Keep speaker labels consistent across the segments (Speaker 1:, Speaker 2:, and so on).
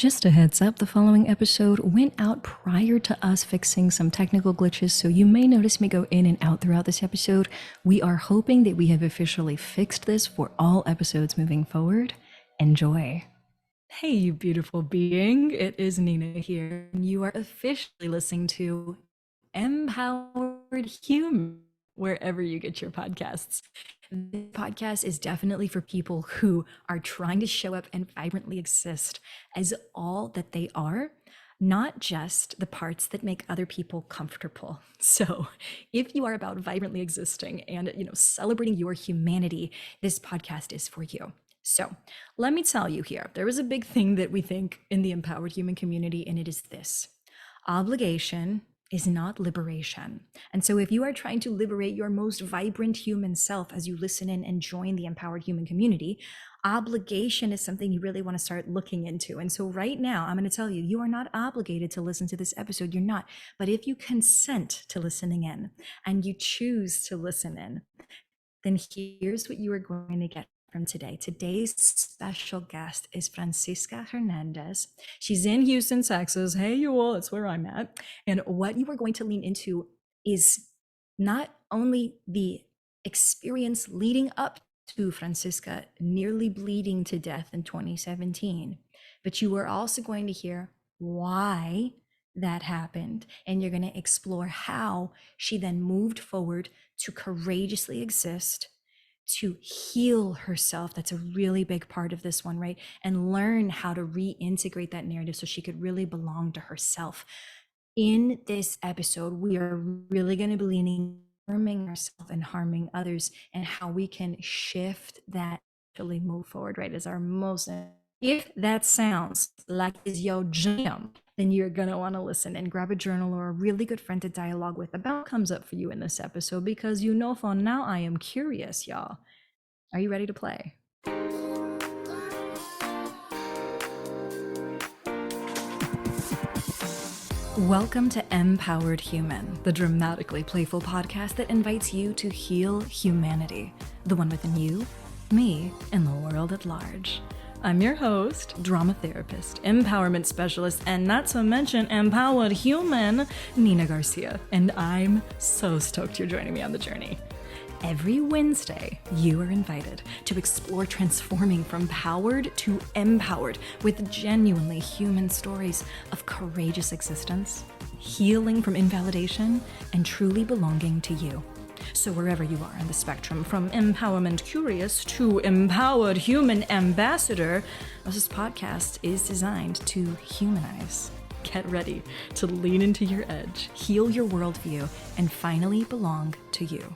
Speaker 1: Just a heads up, the following episode went out prior to us fixing some technical glitches, so you may notice me go in and out throughout this episode. We are hoping that we have officially fixed this for all episodes moving forward. Enjoy. Hey, you beautiful being. It is Nina here, and you are officially listening to Empowered Human, wherever you get your podcasts. This podcast is definitely for people who are trying to show up and vibrantly exist as all that they are, not just the parts that make other people comfortable. So if you are about vibrantly existing and, celebrating your humanity, this podcast is for you. So let me tell you here, there is a big thing that we think in the empowered human community, and it is this: obligation is not liberation. And so if you are trying to liberate your most vibrant human self as you listen in and join the empowered human community, obligation is something you really want to start looking into. And so right now, I'm going to tell you, you are not obligated to listen to this episode. You're not. But if you consent to listening in and you choose to listen in, then here's what you are going to get from today. Today's special guest is Francisca Hernandez. She's in Houston, Texas. Hey, you all, it's where I'm at. And what you are going to lean into is not only the experience leading up to Francisca nearly bleeding to death in 2017, but you are also going to hear why that happened. And you're going to explore how she then moved forward to courageously exist, to heal herself. That's a really big part of this one, right? And learn how to reintegrate that narrative so she could really belong to herself. In this episode, we are really going to be leaning harming ourselves and harming others, and how we can shift that to really move forward, right? As our most. If that sounds like is your jam, then you're going to want to listen and grab a journal or a really good friend to dialogue with about what comes up for you in this episode, because for now I am curious, y'all. Are you ready to play? Welcome to Empowered Human, the dramatically playful podcast that invites you to heal humanity, the one within you, me, and the world at large. I'm your host, drama therapist, empowerment specialist, and not to mention empowered human, Nina Garcia. And I'm so stoked you're joining me on the journey. Every Wednesday, you are invited to explore transforming from powered to empowered with genuinely human stories of courageous existence, healing from invalidation, and truly belonging to you. So wherever you are on the spectrum, from empowerment curious to empowered human ambassador, this podcast is designed to humanize. Get ready to lean into your edge, heal your worldview, and finally belong to you.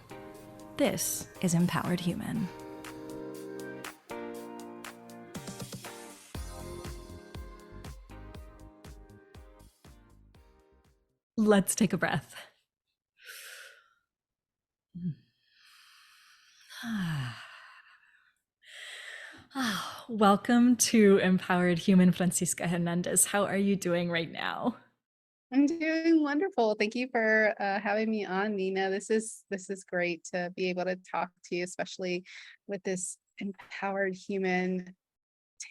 Speaker 1: This is Empowered Human. Let's take a breath. Welcome to Empowered Human, Francisca Hernandez. How are you doing right now?
Speaker 2: I'm doing wonderful. Thank you for having me on, Nina. This is great to be able to talk to you, especially with this empowered human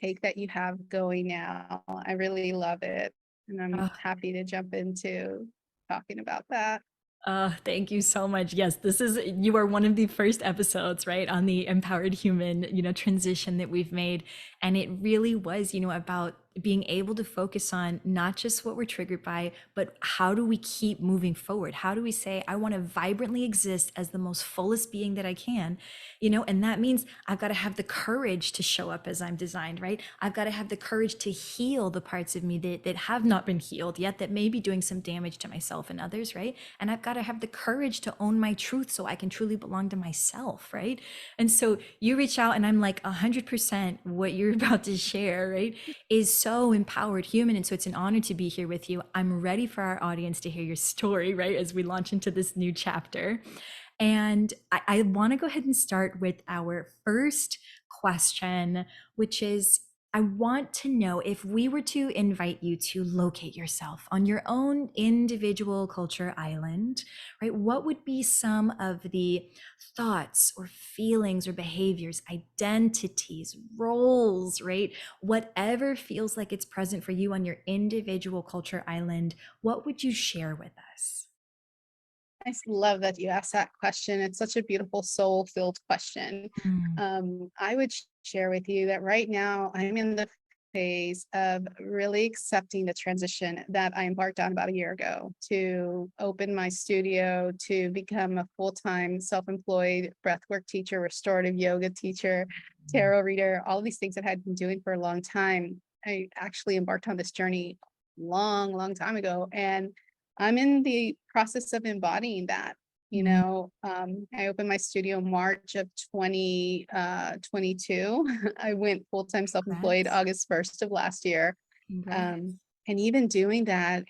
Speaker 2: take that you have going now. I really love it, and I'm happy to jump into talking about that.
Speaker 1: Thank you so much. Yes, you are one of the first episodes, right, on the empowered human, transition that we've made. And it really was, about being able to focus on not just what we're triggered by, but how do we keep moving forward? How do we say, I want to vibrantly exist as the most fullest being that I can, and that means I've got to have the courage to show up as I'm designed, right? I've got to have the courage to heal the parts of me that have not been healed yet, that may be doing some damage to myself and others, right? And I've got to have the courage to own my truth so I can truly belong to myself, right? And so you reach out, and I'm like 100% what you're about to share, right, is so empowered human. And so it's an honor to be here with you. I'm ready for our audience to hear your story, right, as we launch into this new chapter. And I want to go ahead and start with our first question, which is, I want to know, if we were to invite you to locate yourself on your own individual culture island, right? What would be some of the thoughts or feelings or behaviors, identities, roles, right? Whatever feels like it's present for you on your individual culture island, what would you share with us?
Speaker 2: Love that you asked that question. It's such a beautiful soul-filled question.
Speaker 1: Mm,
Speaker 2: I would share with you that right now I'm in the phase of really accepting the transition that I embarked on about a year ago to open my studio, to become a full-time self-employed breathwork teacher, restorative yoga teacher, tarot reader, all of these things that I had been doing for a long time. I actually embarked on this journey long, long time ago, and I'm in the process of embodying that.
Speaker 1: mm,
Speaker 2: I opened my studio March of 2022. I went full-time self-employed
Speaker 1: congrats.
Speaker 2: August 1st of last year.
Speaker 1: Congrats.
Speaker 2: Um, and even doing that,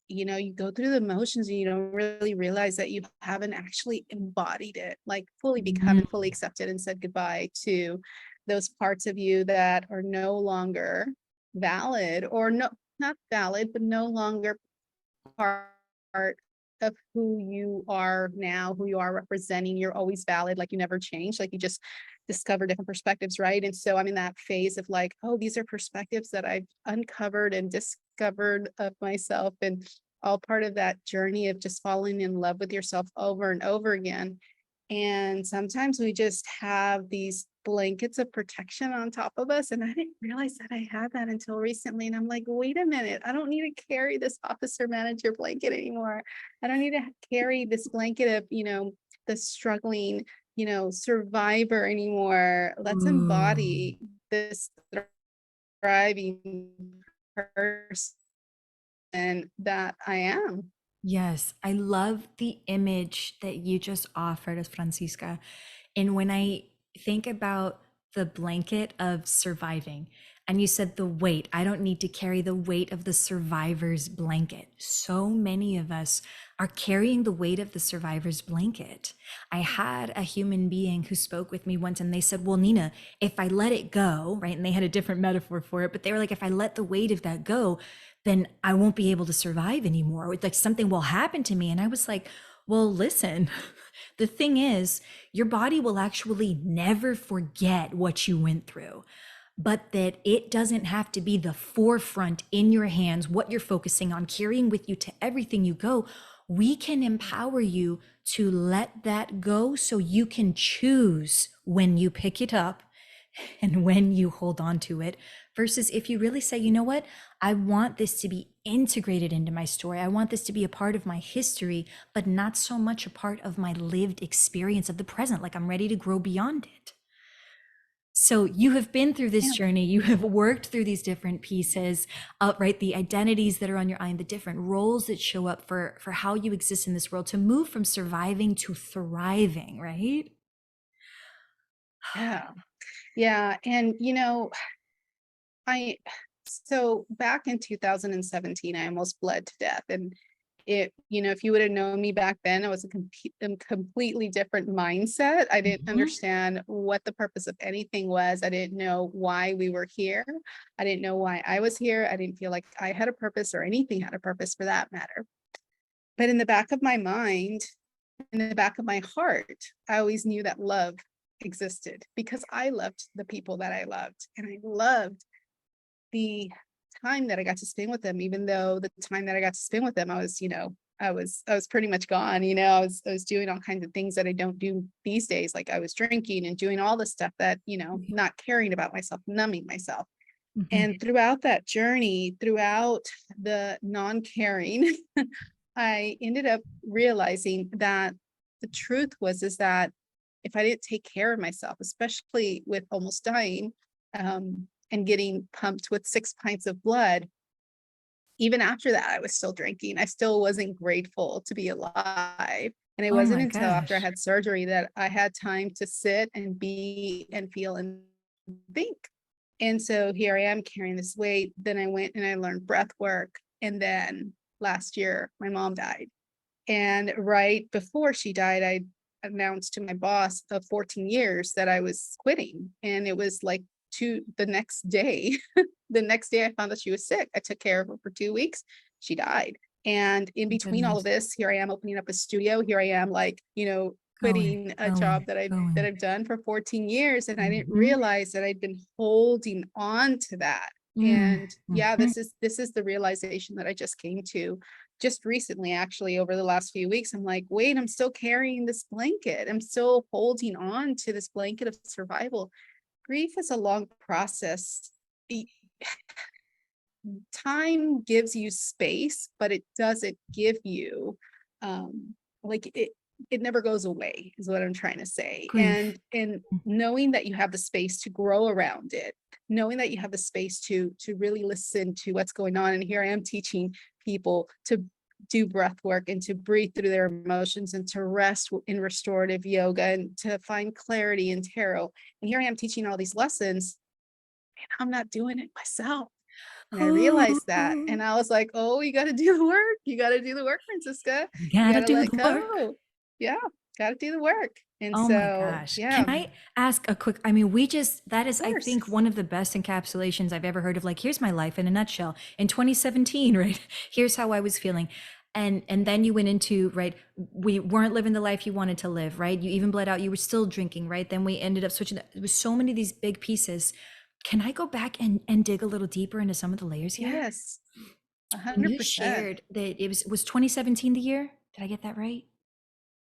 Speaker 2: you go through the motions and you don't really realize that you haven't actually embodied it, like fully become
Speaker 1: Mm,
Speaker 2: and fully accepted and said goodbye to those parts of you that are no longer valid, or no, not valid, but no longer part of who you are now, who you are representing. You're always valid, like you never change, like you just discover different perspectives, right? And so I'm in that phase of like, oh, these are perspectives that I've uncovered and discovered of myself, and all part of that journey of just falling in love with yourself over and over again. And sometimes we just have these blankets of protection on top of us. And I didn't realize that I had that until recently. And I'm like, wait a minute, I don't need to carry this officer manager blanket anymore. I don't need to carry this blanket of, the struggling, survivor anymore. Let's
Speaker 1: ooh.
Speaker 2: embody this thriving person that I am.
Speaker 1: Yes, I love the image that you just offered us, Francisca. And when I think about the blanket of surviving, and you said the weight, I don't need to carry the weight of the survivor's blanket. So many of us are carrying the weight of the survivor's blanket. I had a human being who spoke with me once and they said, well, Nina, if I let it go, right? And they had a different metaphor for it, but they were like, if I let the weight of that go, then I won't be able to survive anymore. Like something will happen to me. And I was like, well, listen, the thing is, your body will actually never forget what you went through, but that it doesn't have to be the forefront in your hands, what you're focusing on, carrying with you to everything you go. We can empower you to let that go so you can choose when you pick it up and when you hold on to it, versus if you really say, you know what, I want this to be integrated into my story. I want this to be a part of my history, but not so much a part of my lived experience of the present. Like I'm ready to grow beyond it. So you have been through this
Speaker 2: Yeah.
Speaker 1: journey. You have worked through these different pieces, right? The identities that are on your eye, the different roles that show up for how you exist in this world, to move from surviving to thriving, right?
Speaker 2: Yeah. Yeah. And I so back in 2017, I almost bled to death. And if you would have known me back then, I was a completely different mindset. I didn't
Speaker 1: Mhm.
Speaker 2: understand what the purpose of anything was. I didn't know why we were here. I didn't know why I was here. I didn't feel like I had a purpose, or anything had a purpose for that matter. But in the back of my mind, in the back of my heart, I always knew that love existed, because I loved the people that I loved, and I loved the time that I got to spend with them. Even though the time that I got to spend with them, I was pretty much gone. I was doing all kinds of things that I don't do these days. Like I was drinking and doing all the stuff that, not caring about myself, numbing myself.
Speaker 1: Mhm.
Speaker 2: And throughout that journey, throughout the non-caring, I ended up realizing that the truth is that if I didn't take care of myself, especially with almost dying, and getting pumped with 6 pints of blood, even after that, I was still drinking. I still wasn't grateful to be alive. And it
Speaker 1: Oh
Speaker 2: wasn't
Speaker 1: my
Speaker 2: until after I
Speaker 1: gosh.
Speaker 2: had surgery that I had time to sit and be and feel and think. And so here I am carrying this weight. Then I went and I learned breath work. And then last year, my mom died. And right before she died, I announced to my boss of 14 years that I was quitting. And it was like to the next day, the next day I found that she was sick. I took care of her for 2 weeks. She died. And in between all of
Speaker 1: Goodness.
Speaker 2: this, here I am opening up a studio. Here I am, like,
Speaker 1: Going,
Speaker 2: quitting a job
Speaker 1: going,
Speaker 2: that
Speaker 1: going.
Speaker 2: I've done for 14 years. And I didn't
Speaker 1: Mhm.
Speaker 2: realize that I'd been holding on to that.
Speaker 1: Mm,
Speaker 2: And yeah,
Speaker 1: mhm.
Speaker 2: this is the realization that I just came to just recently, actually, over the last few weeks. I'm like, wait, I'm still carrying this blanket. I'm still holding on to this blanket of survival. Grief is a long process. E- Time gives you space, but it doesn't give you, like it never goes away, is what I'm trying to say.
Speaker 1: Grief.
Speaker 2: And knowing that you have the space to grow around it, knowing that you have the space to really listen to what's going on. And here I am teaching people to do breath work and to breathe through their emotions and to rest in restorative yoga and to find clarity in tarot. And here I am teaching all these lessons, and I'm not doing it myself. And I realized that,
Speaker 1: Ooh,
Speaker 2: and I was like, "Oh, you gotta do the work. You gotta do the work, Francisca.
Speaker 1: you
Speaker 2: You
Speaker 1: gotta
Speaker 2: gotta
Speaker 1: do
Speaker 2: let
Speaker 1: the work.
Speaker 2: go." Yeah, gotta do the work. And
Speaker 1: Oh my
Speaker 2: so,
Speaker 1: gosh.
Speaker 2: yeah,
Speaker 1: Can
Speaker 2: of
Speaker 1: I ask a quick, I mean, that is, I
Speaker 2: course.
Speaker 1: think, one of the best encapsulations I've ever heard of, like, here's my life in a nutshell. In 2017, right? Here's how I was feeling. And then you went into, right, we weren't living the life you wanted to live, right? You even bled out, you were still drinking, right? Then we ended up switching. There was so many of these big pieces. Can I go back and dig a little deeper into some of the layers here?
Speaker 2: Yes,
Speaker 1: When you
Speaker 2: 100%.
Speaker 1: shared that was 2017 the year? Did I get that right?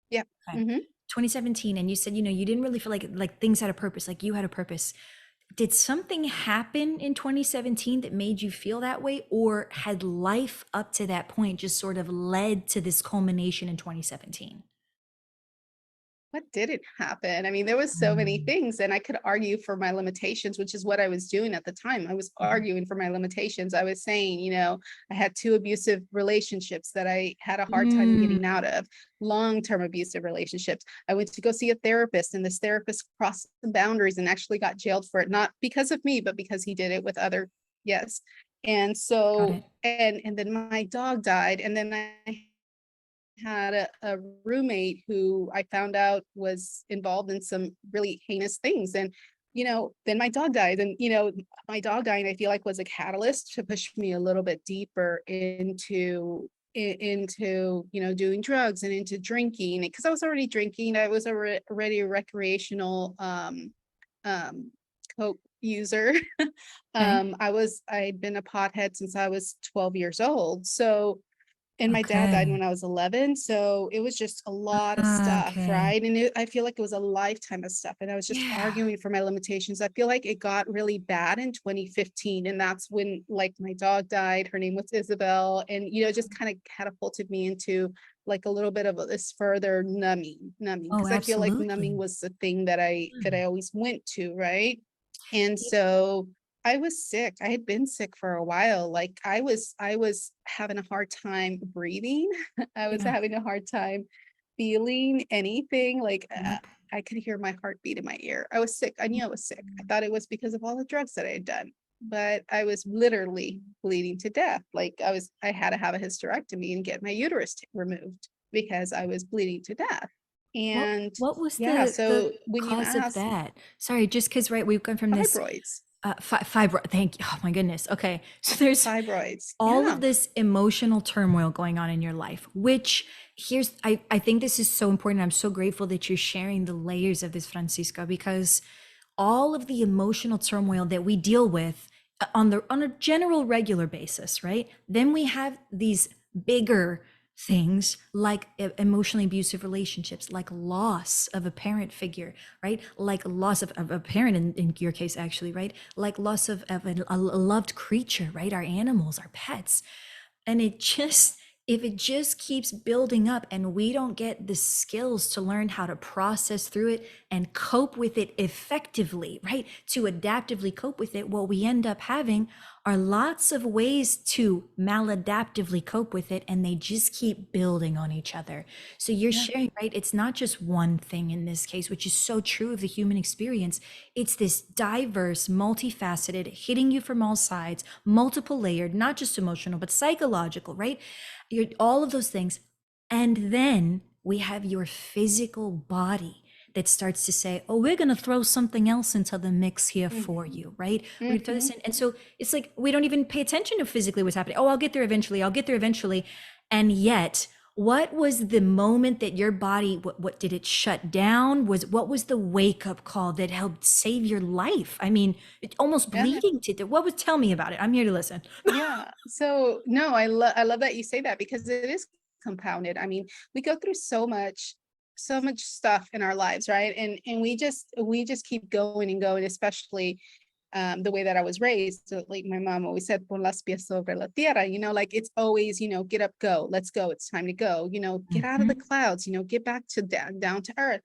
Speaker 2: Yep.
Speaker 1: Okay.
Speaker 2: Mhm.
Speaker 1: 2017, and you said, you didn't really feel like things had a purpose, like you had a purpose. Did something happen in 2017 that made you feel that way, or had life up to that point just sort of led to this culmination in 2017?
Speaker 2: What didn't happen? I mean, there was so many
Speaker 1: Mm,
Speaker 2: things, and I could argue for my limitations, which is what I was doing at the time. I was
Speaker 1: mhm.
Speaker 2: arguing for my limitations. I was saying, I had two abusive relationships that I had a hard time
Speaker 1: Mm,
Speaker 2: getting out of, long-term abusive relationships. I went to go see a therapist, and this therapist crossed the boundaries and actually got jailed for it, not because of me, but because he did it with other, yes. And
Speaker 1: got
Speaker 2: so,
Speaker 1: it.
Speaker 2: and then my dog died, and then I had a roommate who I found out was involved in some really heinous things. And, then my dog died. And, my dog dying, I feel like, was a catalyst to push me a little bit deeper into doing drugs and into drinking, because I was already drinking. I was already a recreational um coke user.
Speaker 1: Okay.
Speaker 2: I'd been a pothead since I was 12 years old. So, and my dad died
Speaker 1: Okay.
Speaker 2: when I was 11, so it was just a lot of stuff,
Speaker 1: Okay.
Speaker 2: right? And I feel like it was a lifetime of stuff, and I was just
Speaker 1: Yeah.
Speaker 2: arguing for my limitations. I feel like it got really bad in 2015, and that's when, like, my dog died. Her name was Isabel, and, just kind of catapulted me into, like, a little bit of this further numbing,
Speaker 1: Oh,
Speaker 2: because I feel like
Speaker 1: absolutely.
Speaker 2: numbing was the thing that I always went to, right? And
Speaker 1: It-
Speaker 2: so I was sick. I had been sick for a while. Like, I was having a hard time breathing. I was
Speaker 1: yeah.
Speaker 2: having a hard time feeling anything. Like,
Speaker 1: Yep.
Speaker 2: I could hear my heartbeat in my ear. I was sick. I knew I was sick. I thought it was because of all the drugs that I had done, but I was literally bleeding to death. Like, I had to have a hysterectomy and get my uterus removed because I was bleeding to death.
Speaker 1: What
Speaker 2: And
Speaker 1: what was
Speaker 2: yeah,
Speaker 1: the
Speaker 2: so when you
Speaker 1: cause of
Speaker 2: ask,
Speaker 1: that? Sorry, just because, right, we've gone from this
Speaker 2: fibroids,
Speaker 1: fibro. Thank you. Oh my goodness. Okay, so there's
Speaker 2: fibroids.
Speaker 1: all
Speaker 2: Yeah.
Speaker 1: of this emotional turmoil going on in your life, which I think this is so important. I'm so grateful that you're sharing the layers of this, Francisca, because all of the emotional turmoil that we deal with on a general regular basis, right? Then we have these bigger things like emotionally abusive relationships, like loss of a parent figure, right? Like loss of a parent in your case, actually, right? Like loss of a loved creature, right? Our animals, our pets. And if it just keeps building up and we don't get the skills to learn how to process through it and cope with it effectively, right? To adaptively cope with it, what we end up having are lots of ways to maladaptively cope with it, and they just keep building on each other. So you're
Speaker 2: Yeah.
Speaker 1: sharing, right? It's not just one thing in this case, which is so true of the human experience. It's this diverse, multifaceted, hitting you from all sides, multiple layered, not just emotional, but psychological, right? All of those things. And then we have your physical body that starts to say, oh, we're going to throw something else into the mix here for
Speaker 2: Mhm.
Speaker 1: you, right? We're going to throw this
Speaker 2: Mhm.
Speaker 1: in. And so it's like, we don't even pay attention to physically what's happening. Oh, I'll get there eventually. I'll get there eventually. And yet, what was the moment that your body, what did it shut down? What was the wake up call that helped save your life? I mean, it almost
Speaker 2: Yeah.
Speaker 1: bleeding to death. What was, tell me about it. I'm here to listen.
Speaker 2: Yeah. So no, I love that you say that because it is compounded. I mean, we go through so much stuff in our lives, right? And we just keep going and going, especially the way that I was raised. So, like my mom always said, pon las pies sobre la tierra, like it's always, get up, go, let's go. It's time to go, get out of the
Speaker 1: Mm-hmm.
Speaker 2: clouds, get back to down to earth.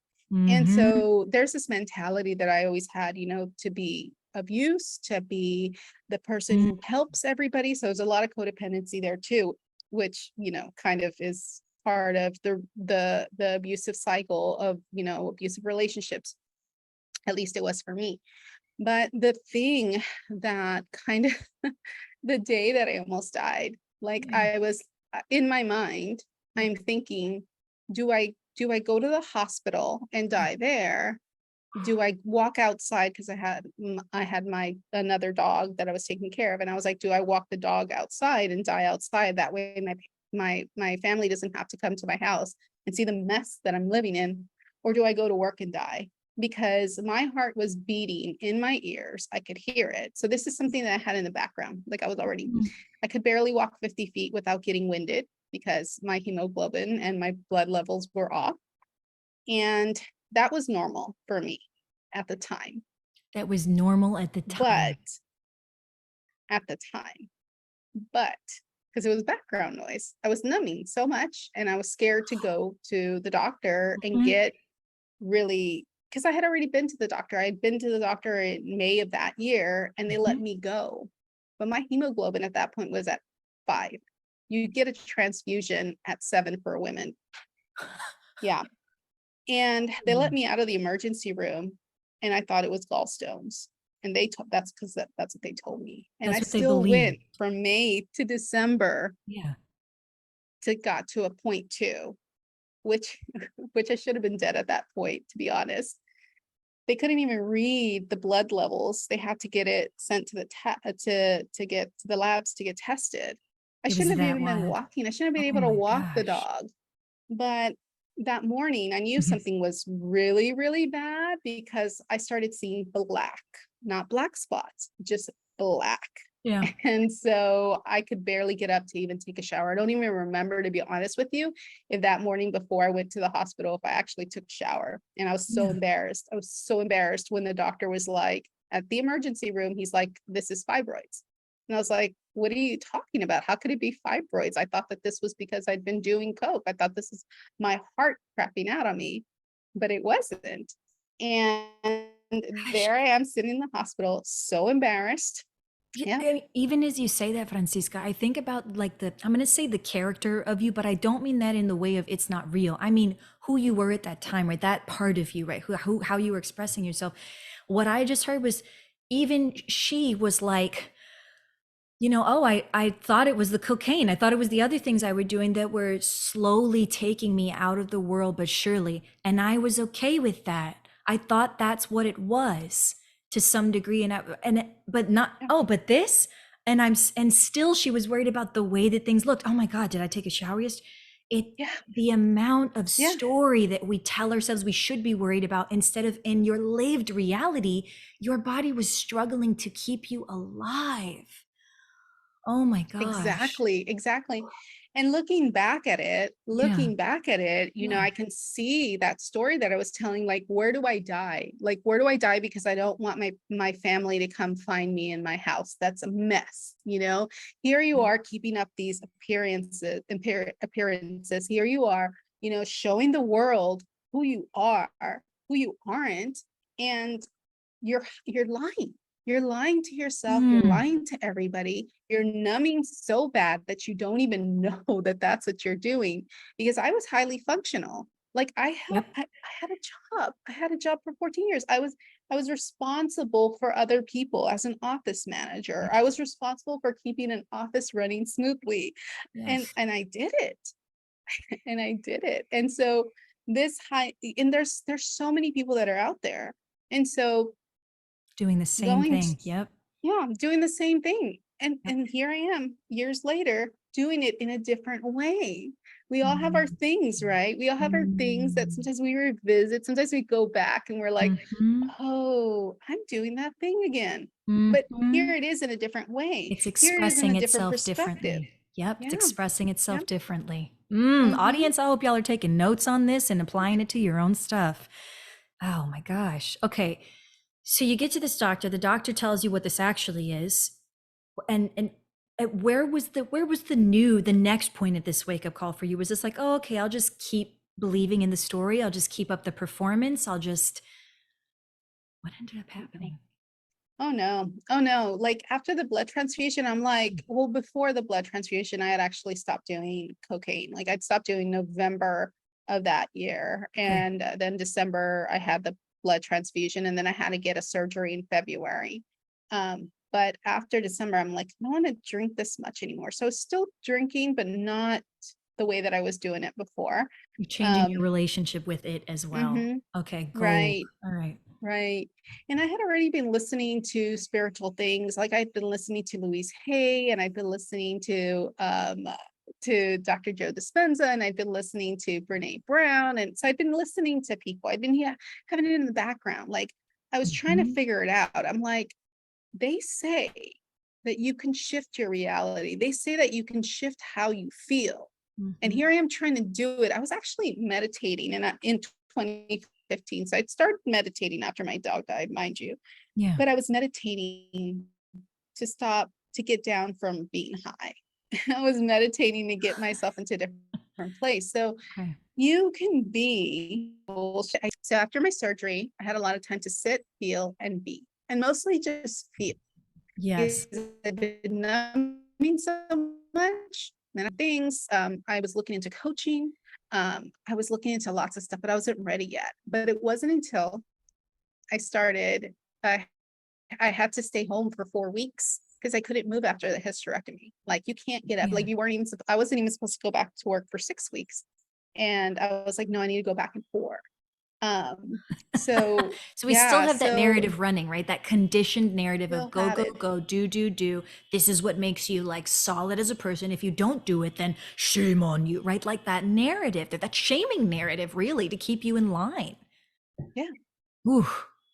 Speaker 2: And
Speaker 1: Mm-hmm.
Speaker 2: so there's this mentality that I always had, to be of use, to be the person who helps everybody. So there's a lot of codependency there too, which, kind of is part of the abusive cycle of, abusive relationships. At least it was for me. But the thing that kind of the day that I almost died, like
Speaker 1: Yeah.
Speaker 2: I was in my mind, I'm thinking, do I go to the hospital and die there? Do I walk outside because I had my another dog that I was taking care of, and I was like, do I walk the dog outside and die outside? That way my family doesn't have to come to my house and see the mess that I'm living in, or do I go to work and die? Because my heart was beating in my ears. I could hear it. So this is something that I had in the background. Like I could barely walk 50 feet without getting winded because my hemoglobin and my blood levels were off. And that was normal for me at the time.
Speaker 1: That was normal at the
Speaker 2: But
Speaker 1: time.
Speaker 2: at the time, but because it was background noise, I was numbing so much and I was scared to go to the doctor and
Speaker 1: Mhm.
Speaker 2: get really, because I had already been to the doctor. I had been to the doctor in May of that year and they let
Speaker 1: Mhm.
Speaker 2: me go. But my hemoglobin at that point was at 5. You get a transfusion at 7 for women. Yeah. And they let
Speaker 1: Mm.
Speaker 2: me out of the emergency room, and I thought it was gallstones. And that's because that's what they told me. And I
Speaker 1: That's what they
Speaker 2: still went
Speaker 1: believed.
Speaker 2: from May to December
Speaker 1: Yeah.
Speaker 2: to got to a point 2, which which I should have been dead at that point, to be honest. They couldn't even read the blood levels. They had to get it sent to to get to the labs to get tested. I
Speaker 1: It was
Speaker 2: shouldn't have
Speaker 1: that
Speaker 2: even been
Speaker 1: wild.
Speaker 2: walking. I shouldn't have been
Speaker 1: Oh
Speaker 2: able to
Speaker 1: my
Speaker 2: walk the
Speaker 1: gosh.
Speaker 2: dog. But that morning, I knew
Speaker 1: Mhm.
Speaker 2: something was really, really bad because I started seeing black, not black spots, just black.
Speaker 1: Yeah.
Speaker 2: And so I could barely get up to even take a shower. I don't even remember, to be honest with you, if that morning before I went to the hospital, if I actually took a shower. And I was so
Speaker 1: Yeah.
Speaker 2: embarrassed. I was so embarrassed when the doctor was like, at the emergency room, he's like, this is fibroids. And I was like, what are you talking about? How could it be fibroids? I thought that this was because I'd been doing coke. I thought this is my heart crapping out on me, but it wasn't. And
Speaker 1: Gosh.
Speaker 2: there I am sitting in the hospital, so embarrassed. Yeah.
Speaker 1: I mean, even as you say that, Francisca, I think about like I'm going to say the character of you, but I don't mean that in the way of it's not real. I mean who you were at that time, right? That part of you, right? How you were expressing yourself. What I just heard was even she was like, oh, I thought it was the cocaine. I thought it was the other things I were doing that were slowly taking me out of the world, but surely. And I was okay with that. I thought that's what it was to some degree. But not,
Speaker 2: Yeah.
Speaker 1: oh, but this, and still she was worried about the way that things looked. Oh my God, did I take a shower yesterday?
Speaker 2: Yeah.
Speaker 1: The amount of
Speaker 2: Yeah.
Speaker 1: story that we tell ourselves we should be worried about instead of in your lived reality, your body was struggling to keep you alive. Oh my gosh.
Speaker 2: Exactly, exactly. And
Speaker 1: Yeah.
Speaker 2: looking back at it,
Speaker 1: Yeah.
Speaker 2: I can see that story that I was telling, like, where do I die? Like, where do I die because I don't want my family to come find me in my house. That's a mess. Here you are keeping up these appearances. Here you are, showing the world who you are, who you aren't, and you're lying. You're lying to yourself, you're
Speaker 1: Mm.
Speaker 2: lying to everybody. You're numbing so bad that you don't even know that that's what you're doing. Because I was highly functional. Like
Speaker 1: Yep.
Speaker 2: I had a job. I had a job for 14 years. I was responsible for other people as an office manager. I
Speaker 1: Yes.
Speaker 2: was responsible for keeping an office running smoothly. And
Speaker 1: Yes.
Speaker 2: and I did it. And I did it. And so this high, and there's so many people that are out there. And so
Speaker 1: Doing the same
Speaker 2: going
Speaker 1: thing. Yep.
Speaker 2: yeah, I'm doing the same thing.
Speaker 1: Yep.
Speaker 2: And here I am years later doing it in a different way. We all have our
Speaker 1: Mhm.
Speaker 2: things, right? We all have our things that
Speaker 1: Mm.
Speaker 2: sometimes we revisit, sometimes we go back and we're like,
Speaker 1: Mhm.
Speaker 2: "Oh, I'm doing that thing again." But here
Speaker 1: Mhm.
Speaker 2: it is in a different way.
Speaker 1: It's
Speaker 2: Here it is in a
Speaker 1: expressing
Speaker 2: different
Speaker 1: itself
Speaker 2: perspective.
Speaker 1: differently. Yep, it's
Speaker 2: Yeah.
Speaker 1: expressing
Speaker 2: Yep.
Speaker 1: itself differently.
Speaker 2: Mhm.
Speaker 1: Audience, I hope y'all are taking notes on this and applying it to your own stuff. Oh my gosh. Okay. So you get to this doctor, the doctor tells you what this actually is. And where was the next point of this wake up call for you? Was this like, oh, okay, I'll just keep believing in the story. I'll just keep up the performance. What ended up happening?
Speaker 2: Oh no. Oh no. Like after the blood transfusion, I'm like, well, before the blood transfusion, I had actually stopped doing cocaine. Like I'd stopped doing November of that year.
Speaker 1: Okay.
Speaker 2: And then December, I had the blood transfusion and then I had to get a surgery in February. But after December, I'm like, I don't want to drink this much anymore. So still drinking, but not the way that I was doing it before.
Speaker 1: You're changing your
Speaker 2: Um,
Speaker 1: relationship with it as well.
Speaker 2: mhm,
Speaker 1: Okay, gold.
Speaker 2: right.
Speaker 1: All right.
Speaker 2: Right. And I had already been listening to spiritual things. Like I'd been listening to Louise Hay and I'd been listening to Dr. Joe Dispenza and I'd been listening to Brene Brown. And so I'd been listening to people. I've been having it in the background. Like I was trying to
Speaker 1: Mhm.
Speaker 2: figure it out. I'm like, they say that you can shift your reality. They say that you can shift how you feel. And
Speaker 1: Mhm.
Speaker 2: here I am trying to do it. I was actually meditating in 2015. So I'd started meditating after my dog died, mind you,
Speaker 1: Yeah.
Speaker 2: but I was meditating to stop, to get down from being high. I was meditating to get myself into a different place. So
Speaker 1: Okay.
Speaker 2: you can be, so after my surgery, I had a lot of time to sit, feel, and be, and mostly just feel.
Speaker 1: Yes.
Speaker 2: Is I've been numbing so much and things. I was looking into coaching. I was looking into lots of stuff, but I wasn't ready yet. But it wasn't until I started, I I had to stay home for 4 weeks because I couldn't move after the hysterectomy. Like you can't get up.
Speaker 1: Yeah.
Speaker 2: Like you weren't even. I wasn't even supposed to go back to work for 6 weeks, and I was like, no, I need to go back in 4. Um. So
Speaker 1: So we still
Speaker 2: yeah.
Speaker 1: have that
Speaker 2: So
Speaker 1: narrative running, right? That conditioned narrative of
Speaker 2: still
Speaker 1: go,
Speaker 2: had
Speaker 1: go,
Speaker 2: it.
Speaker 1: go, do, do, do. This is what makes you like solid as a person. If you don't do it, then shame on you, right? Like that narrative, that shaming narrative, really, to keep you in line.
Speaker 2: Yeah.
Speaker 1: Ooh.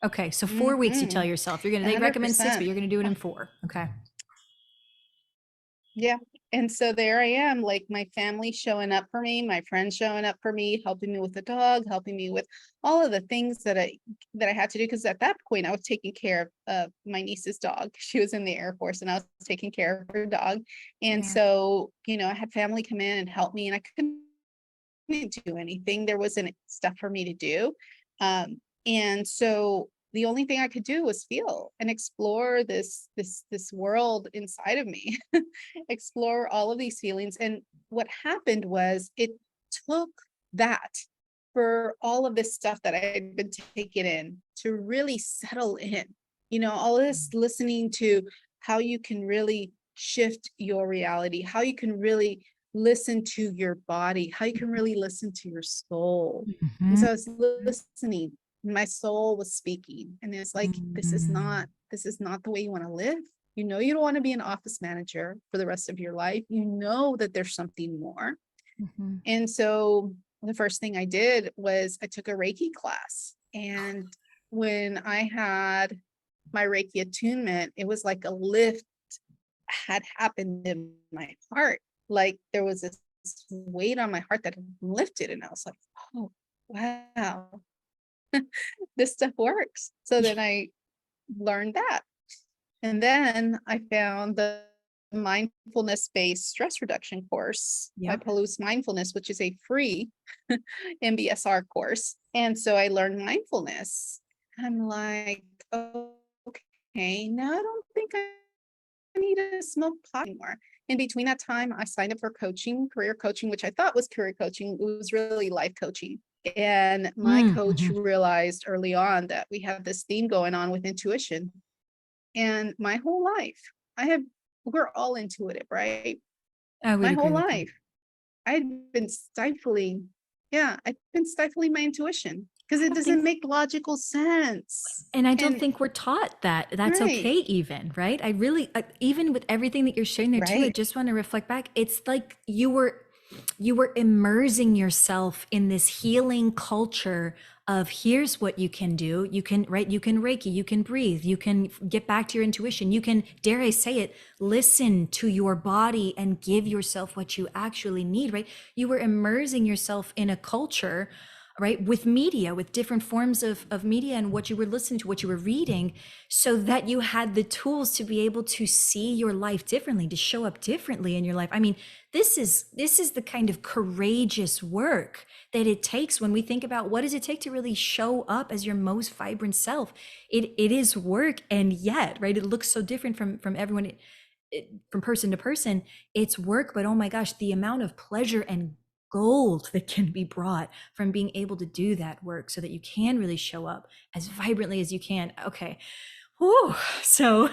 Speaker 1: Okay. So 4 weeks you tell
Speaker 2: Mm-hmm.
Speaker 1: yourself they recommend 6, but
Speaker 2: 100%.
Speaker 1: you're gonna do it in 4. Okay.
Speaker 2: Yeah. And so there I am, like my family showing up for me, my friends showing up for me, helping me with the dog, helping me with all of the things that I had to do. Because at that point, I was taking care of my niece's dog. She was in the Air Force, and I was taking care of her dog. And
Speaker 1: Yeah.
Speaker 2: so, I had family come in and help me, and I couldn't do anything. There wasn't stuff for me to do. And so the only thing I could do was feel and explore this world inside of me, explore all of these feelings. And what happened was it took that for all of this stuff that I had been taking in to really settle in. All this listening to how you can really shift your reality, how you can really listen to your body, how you can really listen to your soul. And
Speaker 1: Mhm.
Speaker 2: so I was listening, my soul was speaking, and it's like,
Speaker 1: Mhm.
Speaker 2: this is not the way you want to live. You don't want to be an office manager for the rest of your life. You know that there's something more.
Speaker 1: Mhm.
Speaker 2: And so the first thing I did was I took a Reiki class. And when I had my Reiki attunement, it was like a lift had happened in my heart. Like there was this weight on my heart that had lifted, and I was like, oh, wow, this stuff works. So
Speaker 1: Yeah.
Speaker 2: then I learned that. And then I found the mindfulness based stress reduction course by
Speaker 1: Yep.
Speaker 2: Palouse Mindfulness, which is a free MBSR course. And so I learned mindfulness. I'm like, oh, okay, now I don't think I need to smoke pot anymore. In between that time, I signed up for coaching, career coaching, which I thought was career coaching. It was really life coaching. And my coach
Speaker 1: Mhm.
Speaker 2: realized early on that we have this theme going on with intuition. And my whole life, we're all intuitive, right?
Speaker 1: I would
Speaker 2: My whole
Speaker 1: agree with you.
Speaker 2: life, I'd been stifling. Yeah, I've been stifling my intuition because
Speaker 1: I
Speaker 2: it
Speaker 1: don't think
Speaker 2: doesn't make logical sense.
Speaker 1: And I don't
Speaker 2: And
Speaker 1: think we're taught that that's
Speaker 2: right,
Speaker 1: okay even, right? I really even with everything that you're sharing there too, I
Speaker 2: right.
Speaker 1: just want to reflect back. It's like you were immersing yourself in this healing culture of here's what you can do. You can, right? You can Reiki, you can breathe, you can get back to your intuition. You can, dare I say it, listen to your body and give yourself what you actually need, right? You were immersing yourself in a culture, right, with media, with different forms of media and what you were listening to, what you were reading, so that you had the tools to be able to see your life differently, to show up differently in your life. I mean, this is the kind of courageous work that it takes when we think about what does it take to really show up as your most vibrant self. It is work, and yet, right, it looks so different from everyone, from person to person. It's work, but oh my gosh, the amount of pleasure and gold that can be brought from being able to do that work so that you can really show up as vibrantly as you can. Okay. Whew. So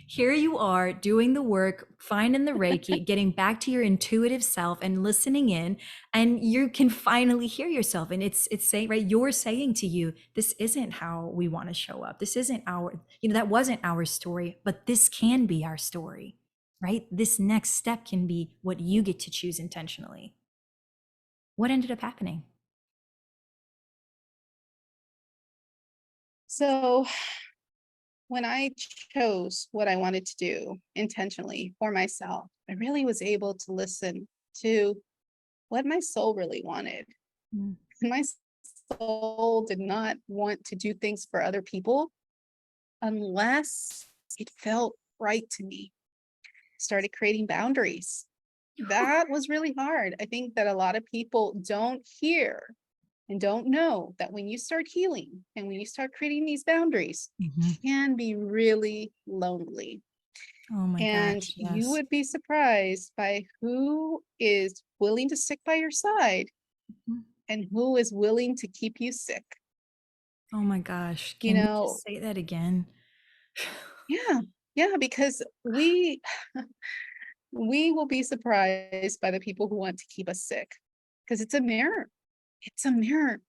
Speaker 1: here you are doing the work, finding the Reiki, getting back to your intuitive self and listening in, and you can finally hear yourself. And it's saying, right, you're saying to you, this isn't how we want to show up. This isn't our, that wasn't our story, but this can be our story, right? This next step can be what you get to choose intentionally. What ended up happening?
Speaker 2: So when I chose what I wanted to do intentionally for myself, I really was able to listen to what my soul really wanted.
Speaker 1: Mm.
Speaker 2: My soul did not want to do things for other people unless it felt right to me. Started creating boundaries. That was really hard. I think that a lot of people don't hear and don't know that when you start healing and when you start creating these boundaries, it
Speaker 1: Mhm.
Speaker 2: can be really lonely.
Speaker 1: Oh my
Speaker 2: And
Speaker 1: gosh,
Speaker 2: you
Speaker 1: yes.
Speaker 2: would be surprised by who is willing to stick by your side
Speaker 1: Mhm.
Speaker 2: and who is willing to keep you sick.
Speaker 1: Oh my gosh,
Speaker 2: You
Speaker 1: can you
Speaker 2: know,
Speaker 1: just say that again?
Speaker 2: yeah, yeah, because we will be surprised by the people who want to keep us sick because it's a mirror. It's a mirror.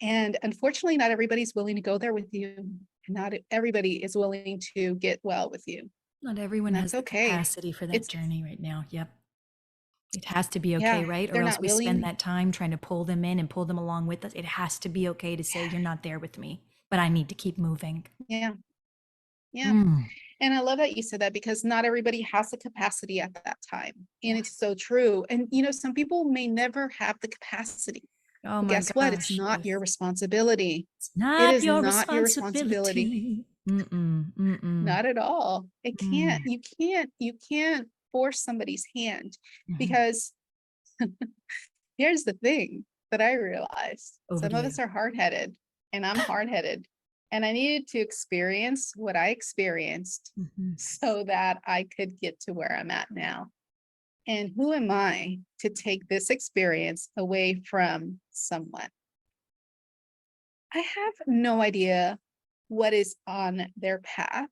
Speaker 2: And unfortunately, not everybody's willing to go there with you. And not everybody is willing to get well with you.
Speaker 1: Not everyone
Speaker 2: And
Speaker 1: has
Speaker 2: that's
Speaker 1: the
Speaker 2: okay.
Speaker 1: capacity for that
Speaker 2: It's,
Speaker 1: journey right now. Yep. It has to be
Speaker 2: yeah,
Speaker 1: okay, right? Or
Speaker 2: they're
Speaker 1: else
Speaker 2: not
Speaker 1: we spend
Speaker 2: willing.
Speaker 1: that time trying to pull them in and pull them along with us. It has to be okay to say, you're not there with me, but I need to keep moving.
Speaker 2: Yeah, yeah.
Speaker 1: Mm.
Speaker 2: And I love that you said that because not everybody has the capacity at that time. And
Speaker 1: Yeah.
Speaker 2: it's so true. And, some people may never have the capacity.
Speaker 1: Oh
Speaker 2: But
Speaker 1: my
Speaker 2: guess what? It's
Speaker 1: gosh,
Speaker 2: not your
Speaker 1: yes.
Speaker 2: responsibility.
Speaker 1: It's
Speaker 2: It
Speaker 1: not
Speaker 2: is
Speaker 1: your
Speaker 2: not your responsibility.
Speaker 1: responsibility. Mm-mm, mm-mm,
Speaker 2: Not at all. It can't,
Speaker 1: mm,
Speaker 2: you can't force somebody's hand
Speaker 1: mhm.
Speaker 2: because here's the thing that I realized.
Speaker 1: Over
Speaker 2: Some
Speaker 1: to
Speaker 2: of
Speaker 1: you.
Speaker 2: us are hard-headed and I'm hard-headed. And I needed to experience what I experienced
Speaker 1: Mhm.
Speaker 2: so that I could get to where I'm at now. And who am I to take this experience away from someone? I have no idea what is on their path.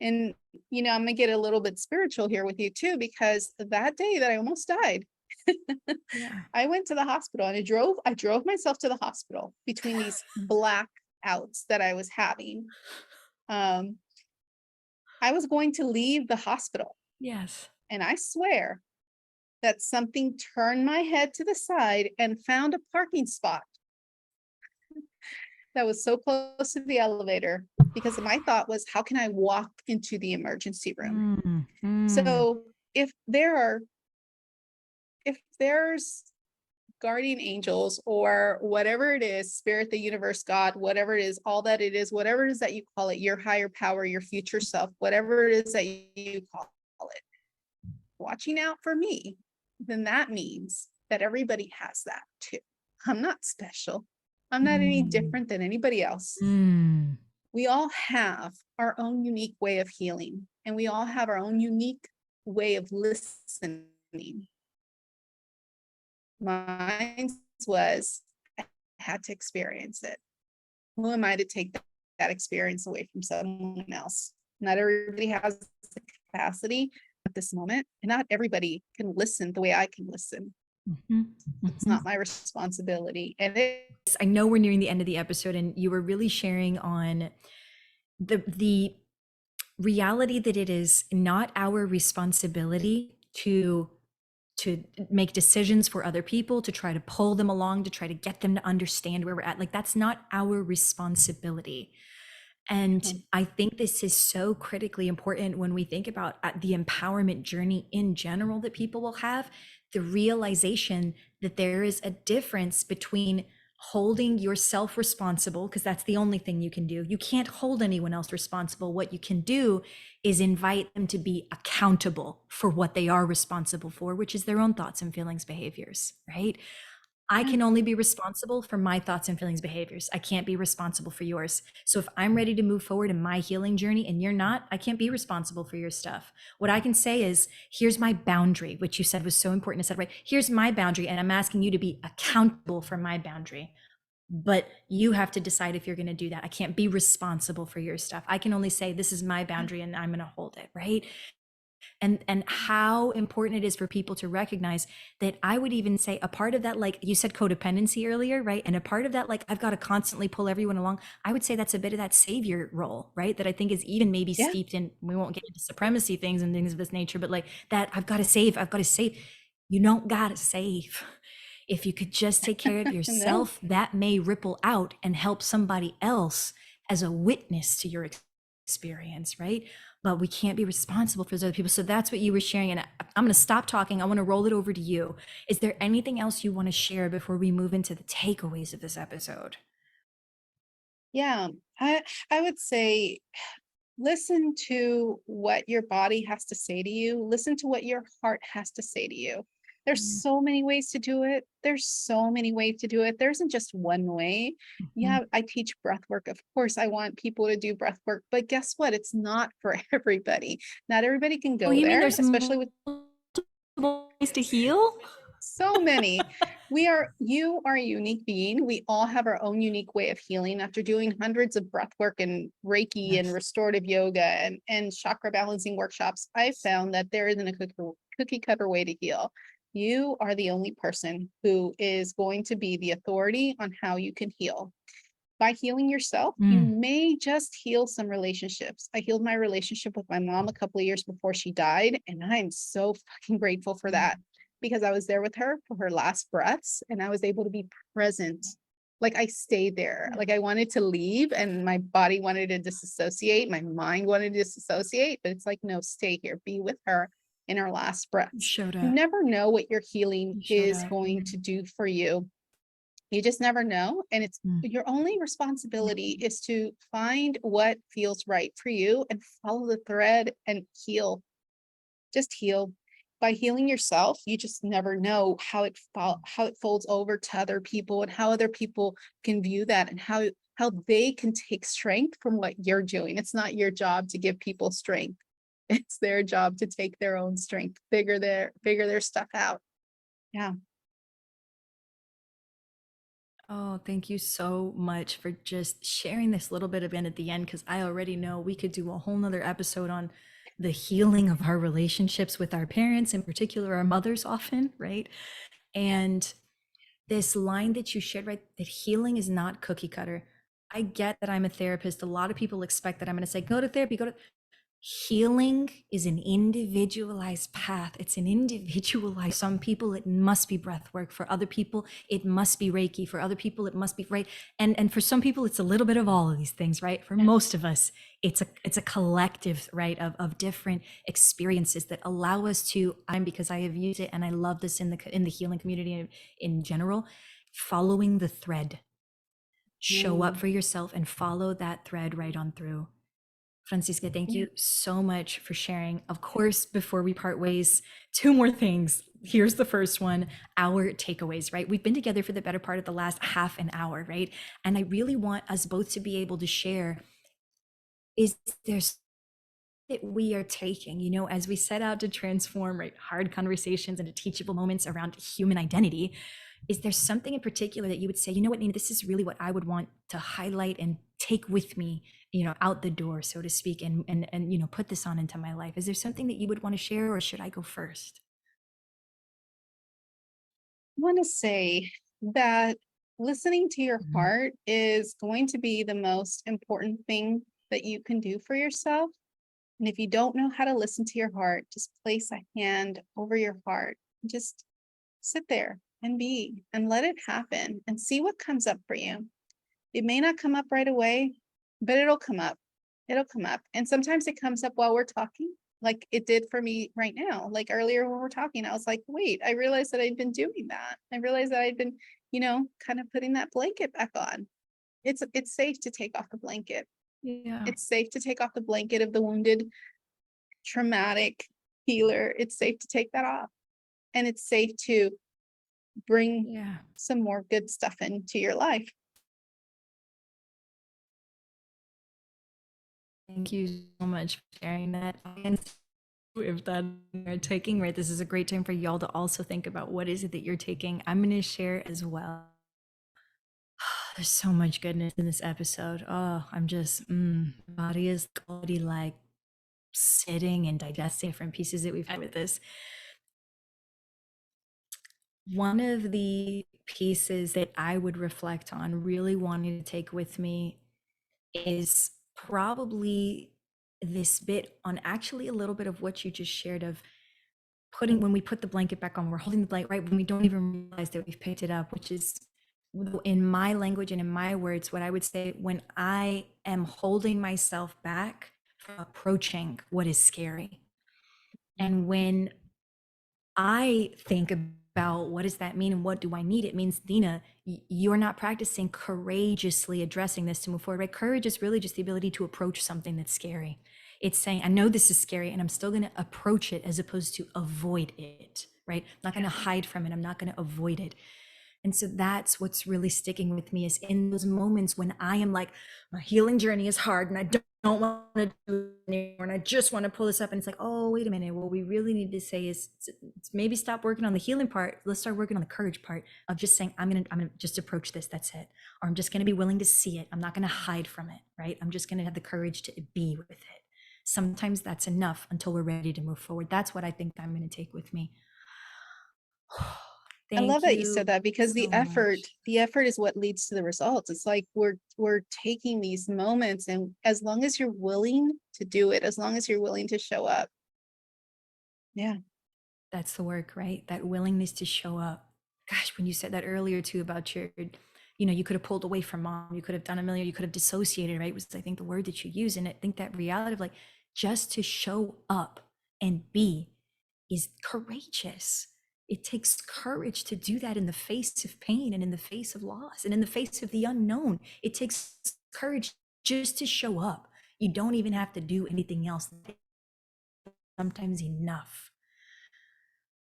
Speaker 2: And, I'm going to get a little bit spiritual here with you too, because that day that I almost died,
Speaker 1: Yeah.
Speaker 2: I went to the hospital and I drove myself to the hospital between these blackouts that I was having. Um, I was going to leave the hospital
Speaker 1: Yes.
Speaker 2: and I swear that something turned my head to the side and found a parking spot that was so close to the elevator because my thought was, how can I walk into the emergency room?
Speaker 1: Mm, mm,
Speaker 2: So if there's guardian angels or whatever it is, spirit, the universe, God, whatever it is, all that it is, whatever it is that you call it, your higher power, your future self, whatever it is that you call it, watching out for me, then that means that everybody has that too. I'm not special. I'm not any
Speaker 1: mm,
Speaker 2: different than anybody else.
Speaker 1: mm.
Speaker 2: We all have our own unique way of healing, and we all have our own unique way of listening. Mine was I had to experience it. Who am I to take that experience away from someone else? Not everybody has the capacity at this moment, and not everybody can listen the way I can listen.
Speaker 1: Mhm,
Speaker 2: It's not
Speaker 1: mhm.
Speaker 2: my responsibility. And
Speaker 1: I know we're nearing the end of the episode, and you were really sharing on the reality that it is not our responsibility to make decisions for other people, to try to pull them along, to try to get them to understand where we're at. Like, that's not our responsibility. And
Speaker 2: um,
Speaker 1: I think this is so critically important when we think about the empowerment journey in general that people will have, the realization that there is a difference between holding yourself responsible, because that's the only thing you can do. You can't hold anyone else responsible. What you can do is invite them to be accountable for what they are responsible for, which is their own thoughts and feelings, behaviors, right? I
Speaker 2: yeah,
Speaker 1: can only be responsible for my thoughts and feelings, behaviors. I can't be responsible for yours. So if I'm ready to move forward in my healing journey and you're not, I can't be responsible for your stuff. What I can say is, here's my boundary, which you said was so important to set right. Here's my boundary, and I'm asking you to be accountable for my boundary. But you have to decide if you're going to do that. I can't be responsible for your stuff. I can only say, this is my boundary and I'm going to hold it, right? And how important it is for people to recognize that. I would even say a part of that, like you said, codependency earlier, right? And a part of that, like, I've got to constantly pull everyone along. I would say that's a bit of that savior role, right? That I think is even maybe
Speaker 2: yeah,
Speaker 1: steeped in, we won't get into supremacy things and things of this nature, but like that, I've got to save. You don't got to save. If you could just take care of
Speaker 2: no,
Speaker 1: yourself, that may ripple out and help somebody else as a witness to your experience, right? But we can't be responsible for those other people. So that's what you were sharing. And I'm going to stop talking. I want to roll it over to you. Is there anything else you want to share before we move into the takeaways of this episode?
Speaker 2: yeah. I would say listen to what your body has to say to you. Listen to what your heart has to say to you. There's
Speaker 1: Mm,
Speaker 2: so many ways to do it. There's so many ways to do it. There isn't just one way.
Speaker 1: mhm.
Speaker 2: Yeah, I teach breath work. Of course, I want people to do breath work, but guess what? It's not for everybody. Not everybody can
Speaker 1: Oh,
Speaker 2: go
Speaker 1: you mean
Speaker 2: there,
Speaker 1: there's
Speaker 2: especially with
Speaker 1: multiple ways to heal?
Speaker 2: so many. You are a unique being. We all have our own unique way of healing. After doing hundreds of breath work and Reiki and
Speaker 1: Yes.
Speaker 2: restorative yoga and chakra balancing workshops, I found that there isn't a cookie cutter way to heal. You are the only person who is going to be the authority on how you can heal. By healing yourself, you
Speaker 1: Mm,
Speaker 2: may just heal some relationships. I healed my relationship with my mom a couple of years before she died, and I'm so fucking grateful for that because I was there with her for her last breaths and I was able to be present. Like I stayed there. Like I wanted to leave and my body wanted to disassociate, my mind wanted to disassociate, but it's like, no, stay here, be with her in her last
Speaker 1: you
Speaker 2: breaths.
Speaker 1: showed
Speaker 2: You
Speaker 1: up.
Speaker 2: never know what your healing
Speaker 1: You showed
Speaker 2: is
Speaker 1: up.
Speaker 2: going to do for you. You just never know. And it's
Speaker 1: Mm.
Speaker 2: your only responsibility is to find what feels right for you and follow the thread and heal. Just heal. By healing yourself, you just never know how it folds over to other people and how other people can view that and how they can take strength from what you're doing. It's not your job to give people strength. It's their job to take their own strength, figure their stuff out. Yeah.
Speaker 1: Oh, thank you so much for just sharing this little bit again at the end, because I already know we could do a whole nother episode on the healing of our relationships with our parents, in particular our mothers often, right? And this line that you shared, right, that healing is not cookie cutter. I get that I'm a therapist. A lot of people expect that I'm going to say, go to therapy, go to healing is an individualized path. It's an individualized. Some people it must be breath work. For other people, it must be Reiki. For other people, it must be right. And for some people, it's a little bit of all of these things, right? For
Speaker 2: Yeah.
Speaker 1: most of us, it's a collective, right, of different experiences that allow us to, I'm because I have used it and I love this in the healing community in general, following the thread. Show up
Speaker 2: Mm,
Speaker 1: for yourself and follow that thread right on through. Francisca, thank
Speaker 2: yeah.
Speaker 1: you so much for sharing. Of course, before we part ways, two more things. Here's the first one, our takeaways, right? We've been together for the better part of the last half an hour, right? And I really want us both to be able to share, is there that we are taking, as we set out to transform, right, hard conversations into teachable moments around human identity? Is there something in particular that you would say, you know what, Nina, this is really what I would want to highlight and take with me, out the door, so to speak, and put this on into my life? Is there something that you would want to share, or should I go first?
Speaker 2: want to say that listening to your
Speaker 1: Mhm.
Speaker 2: heart is going to be the most important thing that you can do for yourself. And if you don't know how to listen to your heart, just place a hand over your heart. Just sit there and be and let it happen and see what comes up for you. It may not come up right away, but it'll come up. It'll come up. And sometimes it comes up while we're talking, like it did for me right now. Like earlier when we're talking, I was like, wait, I realized that I'd been doing that. I realized that I'd been, kind of putting that blanket back on. It's safe to take off the blanket.
Speaker 1: Yeah.
Speaker 2: It's safe to take off the blanket of the wounded, traumatic healer. It's safe to take that off. And it's safe to bring
Speaker 1: Yeah.
Speaker 2: some more good stuff into your life.
Speaker 1: Thank you so much for sharing that. And if that you're taking, right, this is a great time for y'all to also think about what is it that you're taking. I'm going to share as well. There's so much goodness in this episode. Oh, I'm just, body is already like sitting and digesting different pieces that we've had with this. One of the pieces that I would reflect on, really wanting to take with me, is probably this bit on actually a little bit of what you just shared of putting, when we put the blanket back on, we're holding the blanket, right? When we don't even realize that we've picked it up, which is in my language and in my words, what I would say when I am holding myself back from approaching what is scary. And when I think about what does that mean and what do I need, it means, Dina, you're not practicing courageously addressing this to move forward, right? Courage is really just the ability to approach something that's scary. It's saying, I know this is scary and I'm still going to approach it as opposed to avoid it, right? I'm not going to hide from it. I'm not going to avoid it. And so that's what's really sticking with me, is in those moments when I am like, my healing journey is hard and I don't want to do it anymore and I just want to pull this up, and it's like, oh, wait a minute, what we really need to say is maybe stop working on the healing part, let's start working on the courage part of just saying, I'm gonna just approach this, that's it. Or I'm just gonna be willing to see it, I'm not gonna hide from it, right? I'm just gonna have the courage to be with it. Sometimes that's enough until we're ready to move forward. That's what I think I'm gonna take with me.
Speaker 2: I love
Speaker 1: Thank
Speaker 2: that you said
Speaker 1: you
Speaker 2: that because
Speaker 1: so much.
Speaker 2: the effort is what leads to the results. It's like we're taking these moments, and as long as you're willing to do it, as long as you're willing to show up. Yeah.
Speaker 1: That's the work, right? That willingness to show up. Gosh, when you said that earlier too about your, you could have pulled away from mom, you could have done a million, you could have dissociated, right? Was, I think, the word that you use. And I think that reality of like, just to show up and be is courageous. It takes courage to do that in the face of pain and in the face of loss and in the face of the unknown. It takes courage just to show up. You don't even have to do anything else. Sometimes enough.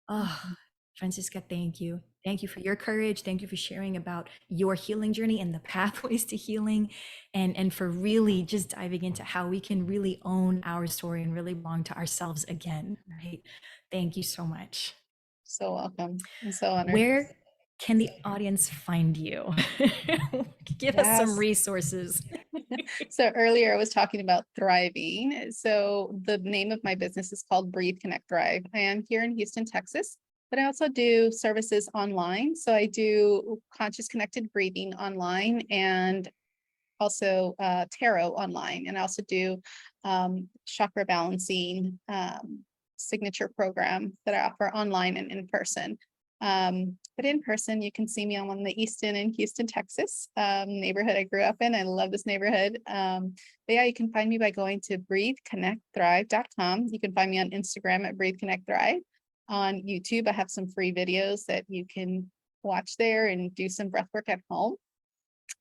Speaker 1: Oh,
Speaker 2: Mhm.
Speaker 1: Francisca, thank you. Thank you for your courage. Thank you for sharing about your healing journey and the pathways to healing, and for really just diving into how we can really own our story and really belong to ourselves again, right? Thank you so much.
Speaker 2: So welcome. I'm so honored.
Speaker 1: Where can the audience find you? Give us some
Speaker 2: Yes.
Speaker 1: resources.
Speaker 2: So earlier I was talking about thriving. So the name of my business is called Breathe, Connect, Thrive. I am here in Houston, Texas, but I also do services online. So I do conscious connected breathing online, and also tarot online. And I also do chakra balancing signature program that I offer online and in person. But in person, you can see me. I'm on the Easton in Houston, Texas neighborhood I grew up in. I love this neighborhood. But yeah, you can find me by going to breatheconnectthrive.com. You can find me on Instagram at Breathe Connect Thrive. On YouTube, I have some free videos that you can watch there and do some breath work at home.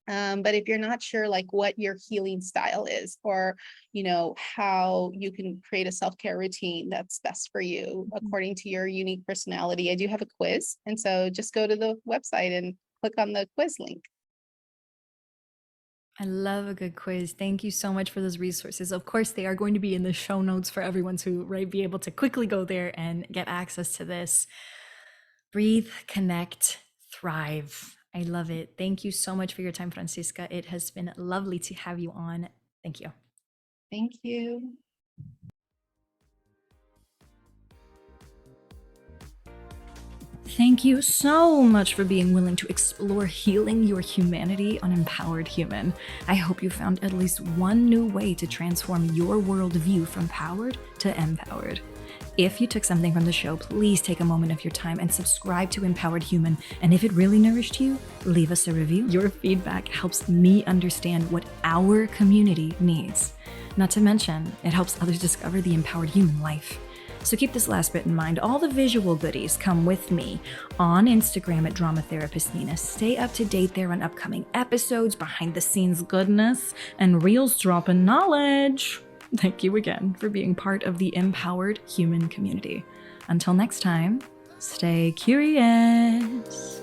Speaker 2: But if you're not sure like what your healing style is, or how you can create a self-care routine that's best for you according to your unique personality, I do have a quiz. And so just go to the website and click on the quiz link.
Speaker 1: I love a good quiz. Thank you so much for those resources. Of course, they are going to be in the show notes for everyone to, right, be able to quickly go there and get access to this. Breathe, connect, thrive. I love it. Thank you so much for your time, Francisca. It has been lovely to have you on. Thank you.
Speaker 2: Thank you.
Speaker 1: Thank you so much for being willing to explore healing your humanity on Empowered Human. I hope you found at least one new way to transform your worldview from powered to empowered. If you took something from the show, please take a moment of your time and subscribe to Empowered Human. And if it really nourished you, leave us a review. Your feedback helps me understand what our community needs. Not to mention, it helps others discover the empowered human life. So keep this last bit in mind. All the visual goodies come with me on Instagram at Drama Therapist Nina. Stay up to date there on upcoming episodes, behind the scenes goodness, and reels dropping knowledge. Thank you again for being part of the empowered human community. Until next time, stay curious.